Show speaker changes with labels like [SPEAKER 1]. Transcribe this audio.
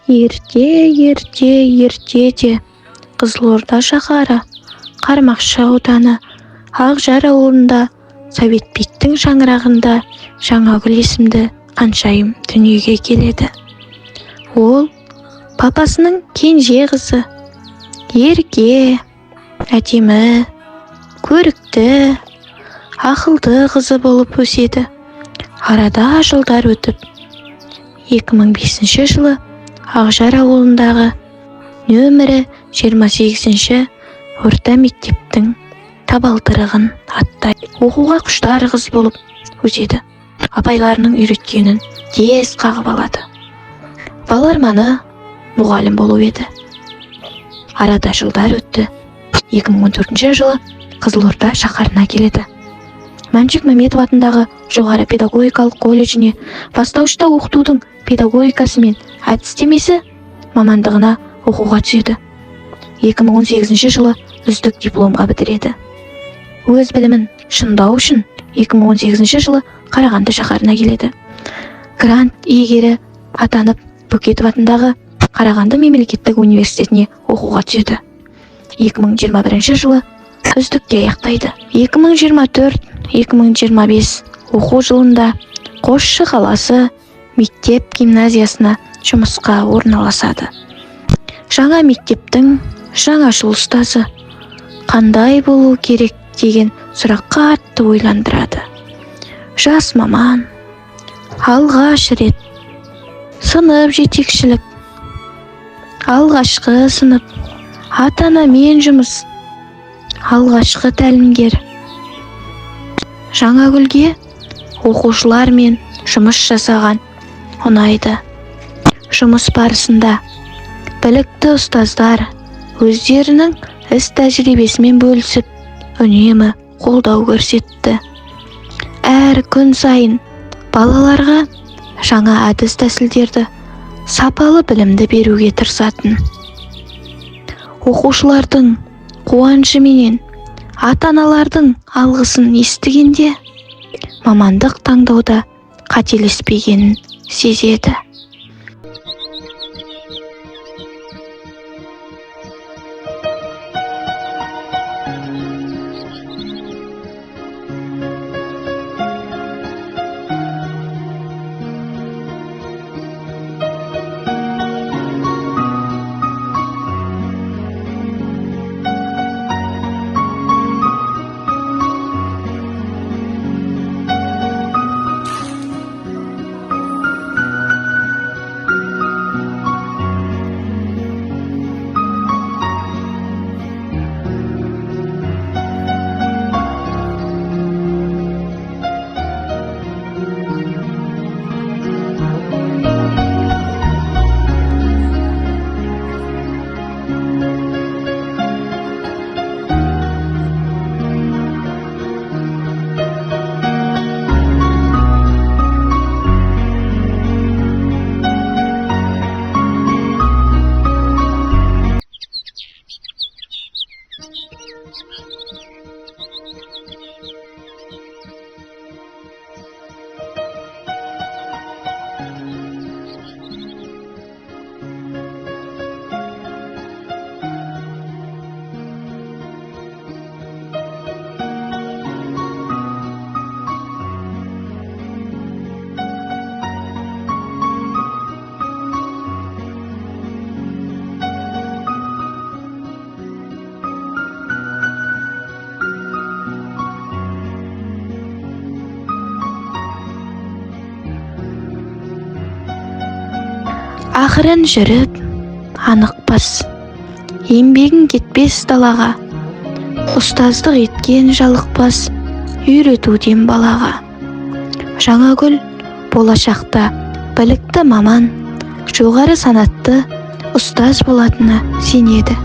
[SPEAKER 1] Ертеде Қызылорда шаһары, Қармақшы ауданы, Ақжар ауылында Советбектің шаңырағында Жаңагүл есімді қаншайым дүниеге келеді. Ол папасының кенже қызы, ерке, әдемі, көрікті, ақылды қызы болып өседі. Арада жылдар өтіп, 2005 жылы Ақжар ауылындағы нөмірі 28 орта мектептің табалдырығын аттай оқуға құштар қыз болып өседі. Апайларының үйреткенін тез қағып алады. Бала арманы мұғалім болу еді. Арада жылдар өтті. 2014 жылы Қызылорда шаһарына келеді. Мәншүк Мәметов атындағы жоғары педагогикалық колледжіне бастауышта оқытудың педагогикасы мен әдістемесі мамандығына оқуға түседі. 2018 жылы үздік дипломға бітіреді. Өз білімін шыңдау үшін 2018 жылы Қарағанды шаһарына келеді. Грант иегері атанып, Бөкетов атындағы Қарағанды мемлекеттік университетіне оқуға түседі. 2021 жылы үздікте аяқтайды. 2024-2025 оқу жылында Қосшы қаласы мектеп гимназиясына жұмысқа орналасады. Жаңа мектептің жаңашыл ұстазы қандай болу керек деген сұрақ қатты ойландырады. Жас маман, алғаш рет сынып жетекшілік, алғашқы сынып, ата-анамен жұмыс, алғашқы тәлімгер. Жаңагүлге оқушылармен жұмыс жасаған ұнайды. Жұмыс барысында білікті ұстаздар өздерінің іс тәжірибесімен бөлісіп, үнемі қолдау көрсетті. Әр күн сайын балаларға жаңа әдіс тәсілдерді, сапалы білімді беруге тырысатын. Оқушылардың қуанышы менен ата-аналардың алғысын естігенде мамандық таңдауда қателеспегенін сезеді. Ақырын жүріп, анықпас, еңбегің кетпес далаға, ұстаздық еткен жалықпас, үйретуден балаға. Жаңагүл болашақта білікті маман, жоғары санатты ұстаз болатынына сенеді.